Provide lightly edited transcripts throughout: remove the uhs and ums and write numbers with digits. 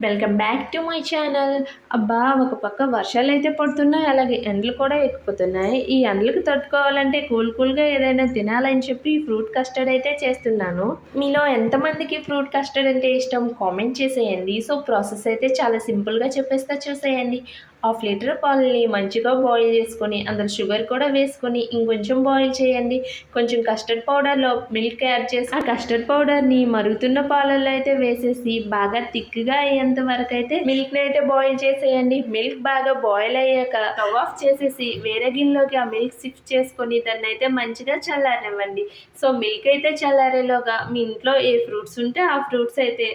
Welcome back to my channel. అబ్బా! ఒక పక్క వర్షాలైతే పడుతున్నాయి. అలాగే ఎండలు కూడా ఎక్కుతున్నాయి. ఈ ఎండలకు తట్టుకోవాలంటే కూల్‌గా ఏదైనా తినాలని చెప్పి ఫ్రూట్ కస్టర్డ్ అయితే చేస్తున్నాను. మీలో ఎంతమందికి ఫ్రూట్ కస్టర్డ్ అంటే ఇష్టం కామెంట్ చేసేయండి. సో, ప్రాసెస్ అయితే చాలా సింపుల్‌గా చెప్పేస్తా చూసేయండి. హాఫ్ లీటర్ పాలని మంచిగా బాయిల్ చేసుకొని, అందులో షుగర్ కూడా వేసుకొని ఇంకొంచెం బాయిల్ చేయండి. కొంచెం కస్టర్డ్ పౌడర్‌లో మిల్క్ యాడ్ చేసి, ఆ కస్టర్డ్ పౌడర్‌ని మరుగుతున్న పాలల్లో అయితే వేసేసి బాగా థిక్‌గా అయ్యేంత వరకైతే మిల్క్‌ని అయితే బాయిల్ చేసేయండి. మిల్క్ బాగా బాయిల్ అయ్యాక స్టవ్ ఆఫ్ చేసేసి వేరే గిన్నెలోకి ఆ మిల్క్ షిఫ్ట్ చేసుకొని దాన్నైతే మంచిగా చల్లారనివ్వండి. సో, మిల్క్ అయితే చల్లారేలోగా మీ ఇంట్లో ఏ ఫ్రూట్స్ ఉంటే ఆ ఫ్రూట్స్ అయితే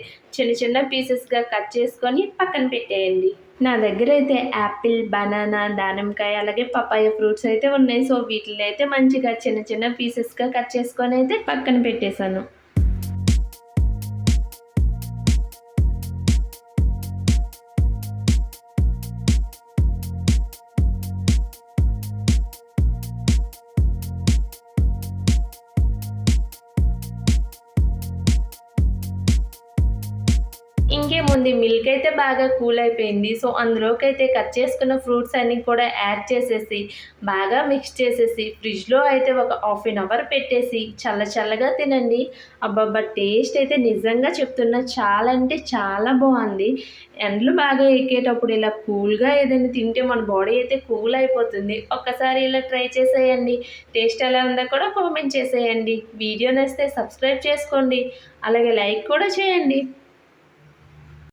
చిన్న పీసెస్‌గా కట్ చేసుకొని పక్కన పెట్టేయండి. నా దగ్గరైతే యాపిల్, బనానా, దానిమ్మకాయ అలాగే పపాయ ఫ్రూట్స్ అయితే ఉన్నాయి. సో, వీటిని అయితే మంచిగా చిన్న పీసెస్‌గా కట్ చేసుకొనైతే పక్కన పెట్టేశాను. ఇంకేముంది మిల్క్ అయితే బాగా కూల్ అయిపోయింది. సో, అందులోకైతే కట్ చేసుకున్న ఫ్రూట్స్ అన్నీ కూడా యాడ్ చేసేసి, బాగా మిక్స్ చేసేసి, ఫ్రిడ్జ్‌లో అయితే ఒక హాఫ్ ఎన్ అవర్ పెట్టేసి చల్లగా తినండి. అబ్బబ్బా! టేస్ట్ అయితే నిజంగా చెప్తున్నా చాలా అంటే చాలా బావుంది. ఎండలు బాగా ఎక్కేటప్పుడు ఇలా కూల్‌గా ఏదైనా తింటే మన బాడీ అయితే కూల్ అయిపోతుంది. ఒక్కసారి ఇలా ట్రై చేసేయండి. టేస్ట్ ఎలా ఉందో కూడా కామెంట్ చేసేయండి. వీడియో నచ్చితే సబ్స్క్రైబ్ చేసుకోండి. అలాగే లైక్ కూడా చేయండి.